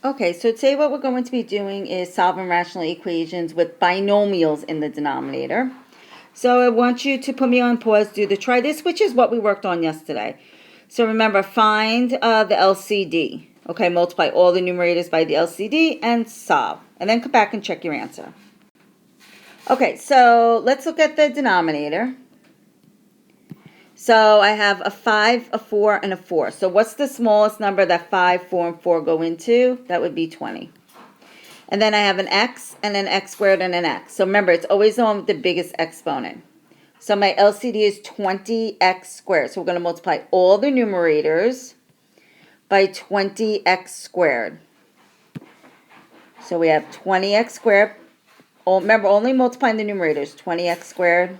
Okay, so today what we're going to be doing is solving rational equations with binomials in the denominator. So I want you to put me on pause, do the try this, which is what we worked on yesterday. So remember, find the LCD. Okay, multiply all the numerators by the LCD and solve. And then come back and check your answer. Okay, so let's look at the denominator. So I have a 5, a 4, and a 4. So what's the smallest number that 5, 4, and 4 go into? That would be 20. And then I have an x, and an x squared, and an x. So remember, it's always the one with the biggest exponent. So my LCD is 20x squared. So we're going to multiply all the numerators by 20x squared. So we have 20x squared. Oh, remember, only multiplying the numerators, 20x squared.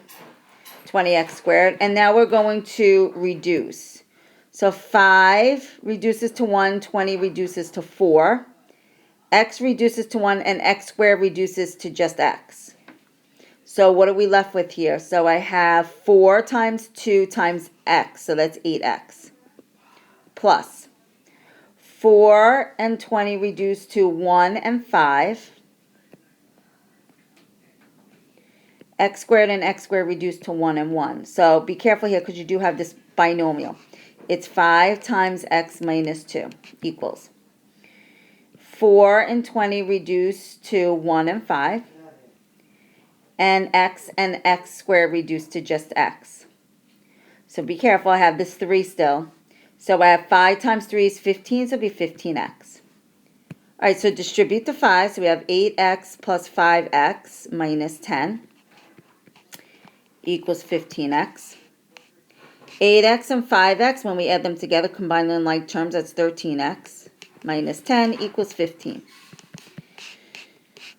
20x squared, and now we're going to reduce. So 5 reduces to 1, 20 reduces to 4, x reduces to 1, and x squared reduces to just x. So what are we left with here? So I have 4 times 2 times x, so that's 8x, plus 4 and 20 reduce to 1 and 5, x squared and x squared reduced to 1 and 1. So be careful here because you do have this binomial. It's 5 times x minus 2 equals 4 and 20 reduced to 1 and 5. And x squared reduced to just x. So be careful, I have this 3 still. So I have 5 times 3 is 15, so it'll be 15x. Alright, so distribute the 5. So we have 8x plus 5x minus 10. Equals 15x. 8x and 5x, when we add them together, combine them in like terms, that's 13x. Minus 10 equals 15.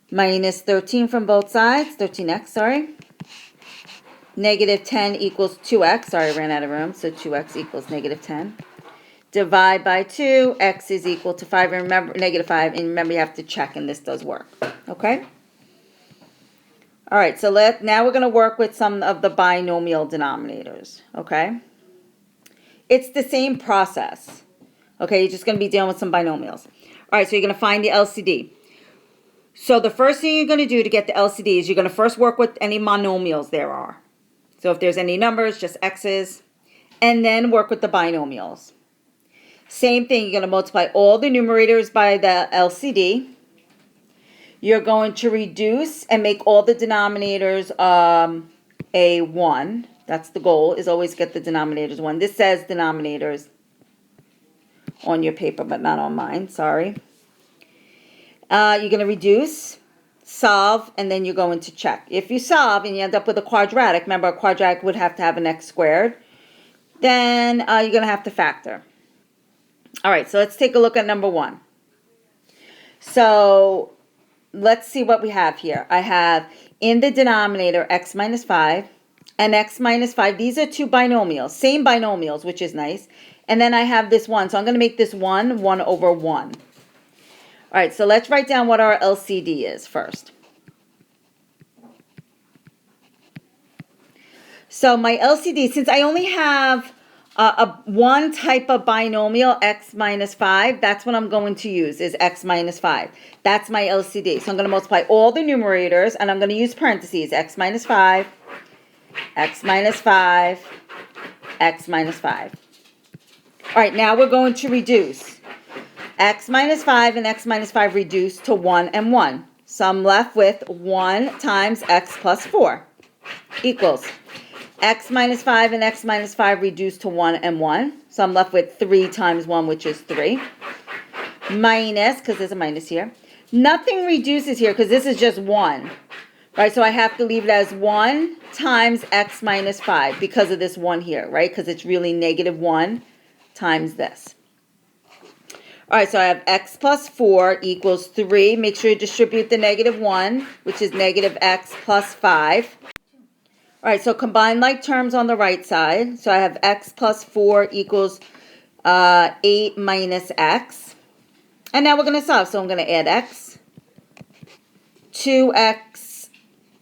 Minus 13 from both sides, 13x, sorry. Negative 10 equals 2x. Sorry, I ran out of room, so 2x equals negative 10. Divide by 2, x is equal to 5, and remember, negative 5, and remember you have to check, and this does work, okay? All right, so now we're going to work with some of the binomial denominators, okay? It's the same process, okay? You're just going to be dealing with some binomials. All right, so you're going to find the LCD. So the first thing you're going to do to get the LCD is you're going to first work with any monomials there are. So if there's any numbers, just x's, and then work with the binomials. Same thing, you're going to multiply all the numerators by the LCD. You're going to reduce and make all the denominators a 1. That's the goal, is always get the denominators 1. This says denominators on your paper, but not on mine. Sorry. You're going to reduce, solve, and then you're going to check. If you solve and you end up with a quadratic, remember a quadratic would have to have an x squared, then you're going to have to factor. All right, so let's take a look at number 1. So let's see what we have here. I have in the denominator x minus 5 and x minus 5. These are two binomials, same binomials, which is nice. And then I have this 1. So I'm going to make this 1 over 1. All right, so let's write down what our LCD is first. So my LCD, since I only have one type of binomial, x minus 5, that's what I'm going to use, is x minus 5. That's my LCD. So I'm going to multiply all the numerators, and I'm going to use parentheses, x minus 5, x minus 5, x minus 5. All right, now we're going to reduce. X minus 5 and x minus 5 reduce to 1 and 1. So I'm left with 1 times x plus 4 equals x minus 5 and x minus 5 reduce to 1 and 1. So I'm left with 3 times 1, which is 3. Minus, because there's a minus here. Nothing reduces here because this is just 1. Right, so I have to leave it as 1 times x minus 5 because of this 1 here, right? Because it's really negative 1 times this. All right, so I have x plus 4 equals 3. Make sure you distribute the negative 1, which is negative x plus 5. All right, so combine like terms on the right side. So I have x plus 4 equals 8 minus x. And now we're going to solve. So I'm going to add x. 2x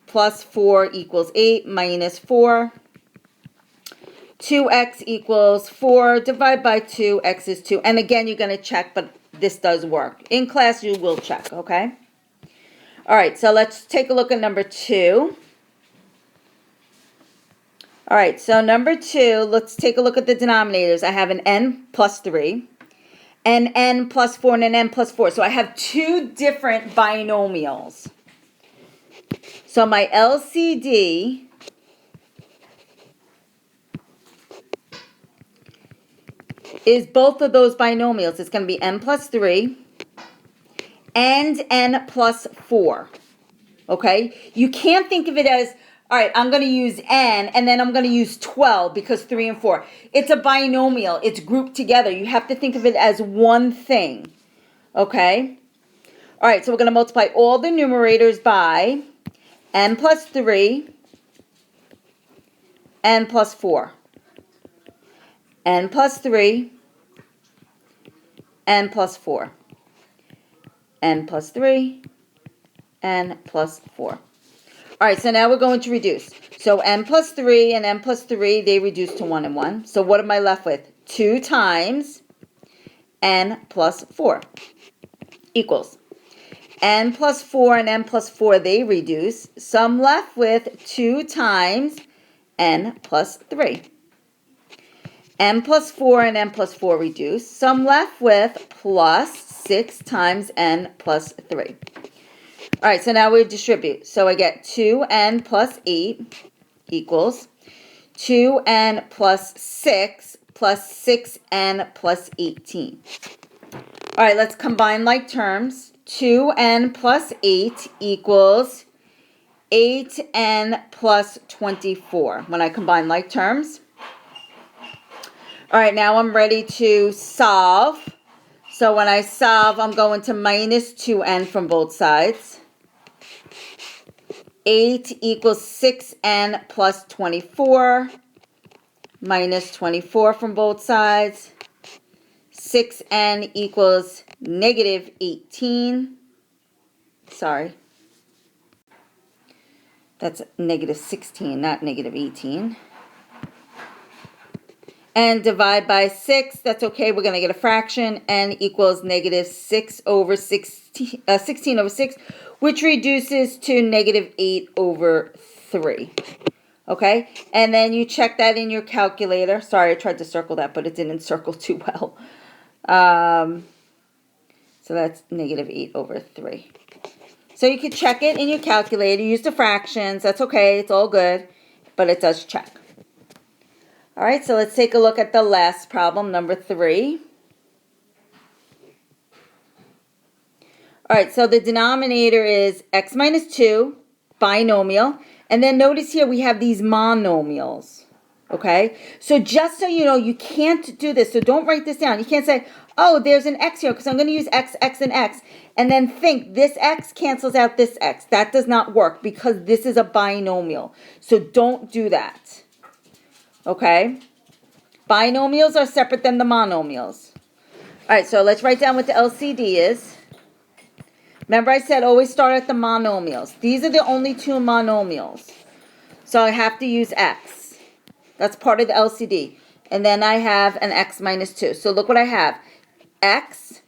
plus 4 equals 8 minus 4. 2x equals 4. Divide by 2. X is 2. And again, you're going to check, but this does work. In class, you will check, okay? All right, so let's take a look at number 2. All right, so number 2, let's take a look at the denominators. I have an n plus 3, an n plus 4, and an n plus 4. So I have 2 different binomials. So my LCD is both of those binomials. It's going to be n plus 3 and n plus 4. Okay? You can't think of it as, all right, I'm going to use n and then I'm going to use 12 because 3 and 4. It's a binomial. It's grouped together. You have to think of it as one thing. Okay? All right, so we're going to multiply all the numerators by n plus 3, n plus 4. N plus 3, n plus 4. N plus 3, n plus 4. All right, so now we're going to reduce. So n plus 3 and n plus 3, they reduce to 1 and 1. So what am I left with? 2 times n plus 4 equals n plus 4 and n plus 4, they reduce. So I'm left with 2 times n plus 3. N plus 4 and n plus 4 reduce. So I'm left with plus 6 times n plus 3. All right, so now we distribute. So I get 2n plus 8 equals 2n plus 6 plus 6n plus 18. All right, let's combine like terms. 2n plus 8 equals 8n plus 24 when I combine like terms. All right, now I'm ready to solve. So when I solve, I'm going to minus 2n from both sides. 8 equals 6n plus 24. Minus 24 from both sides. 6n equals negative 18. Sorry. That's negative 16, not negative 18. And divide by 6, that's okay, we're going to get a fraction. N equals negative 16 over 6, which reduces to negative 8 over 3. Okay, and then you check that in your calculator. Sorry, I tried to circle that, but it didn't circle too well. So that's negative 8 over 3. So you can check it in your calculator. Use the fractions. That's okay. It's all good, but it does check. All right, so let's take a look at the last problem, number 3. All right, so the denominator is x minus 2, binomial. And then notice here we have these monomials, okay? So just so you know, you can't do this. So don't write this down. You can't say, oh, there's an x here because I'm going to use x, x, and x. And then think this x cancels out this x. That does not work because this is a binomial. So don't do that. Okay? Binomials are separate than the monomials. All right, so let's write down what the LCD is. Remember I said always start at the monomials. These are the only 2 monomials. So I have to use x. That's part of the LCD. And then I have an x minus 2. So look what I have. X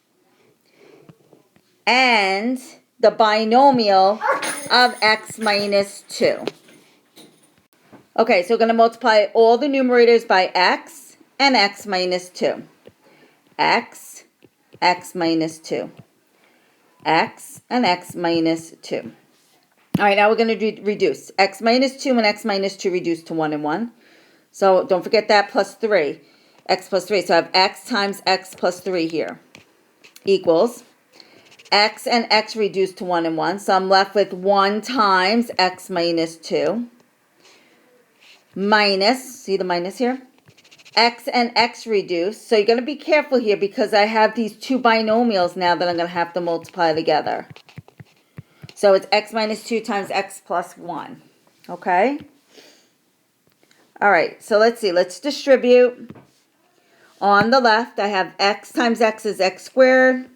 and the binomial of x minus 2. Okay, so we're going to multiply all the numerators by x and x minus 2. X, x minus 2. X and x minus 2. All right, now we're going to reduce. X minus 2 and x minus 2 reduce to 1 and 1. So don't forget that plus 3. X plus 3. So I have x times x plus 3 here. Equals x and x reduce to 1 and 1. So I'm left with 1 times x minus 2. Minus, see the minus here? X and x reduce. So you're going to be careful here because I have these 2 binomials now that I'm going to have to multiply together. So it's x minus 2 times x plus 1. Okay? All right, so let's see. Let's distribute. On the left, I have x times x is x squared.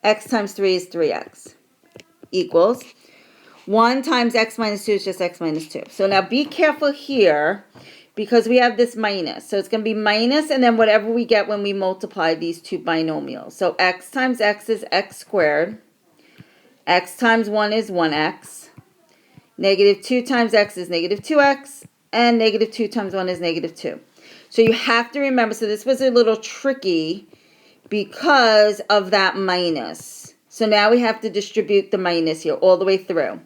X times 3 is 3x. Equals 1 times x minus 2 is just x minus 2. So now be careful here because we have this minus. So it's going to be minus and then whatever we get when we multiply these two binomials. So x times x is x squared. X times 1 is 1x. Negative 2 times x is negative 2x. And negative 2 times 1 is negative 2. So you have to remember, so this was a little tricky because of that minus. So now we have to distribute the minus here all the way through.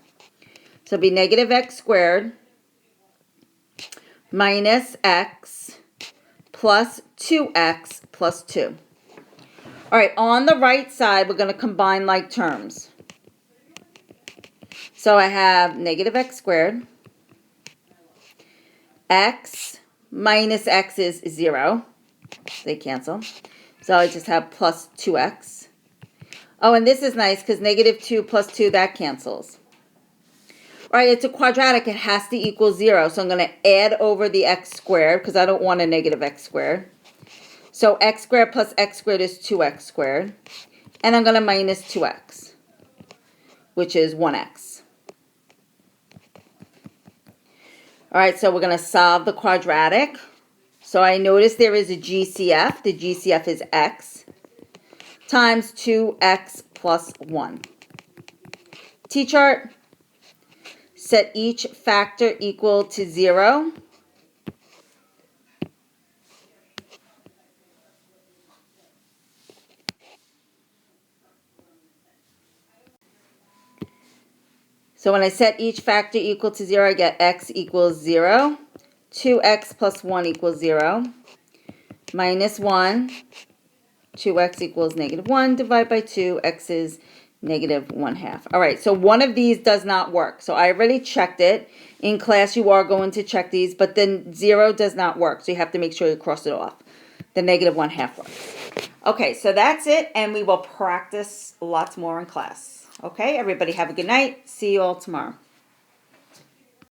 So it'll be negative x squared minus x plus 2x plus 2. All right, on the right side, we're going to combine like terms. So I have negative x squared. X minus x is 0. They cancel. So I just have plus 2x. Oh, and this is nice because negative 2 plus 2, that cancels. All right, it's a quadratic. It has to equal 0. So I'm going to add over the x squared because I don't want a negative x squared. So x squared plus x squared is 2x squared. And I'm going to minus 2x, which is 1x. All right, so we're going to solve the quadratic. So I notice there is a GCF. The GCF is x times 2x plus 1. T-chart. Set each factor equal to 0. So when I set each factor equal to 0, I get x equals 0. 2x plus 1 equals 0. Minus 1. 2x equals negative 1. Divide by 2. X is negative 1/2. All right, so one of these does not work. So I already checked it. In class, you are going to check these, but then 0 does not work. So you have to make sure you cross it off. The negative 1/2 works. Okay, so that's it, and we will practice lots more in class. Okay, everybody have a good night. See you all tomorrow.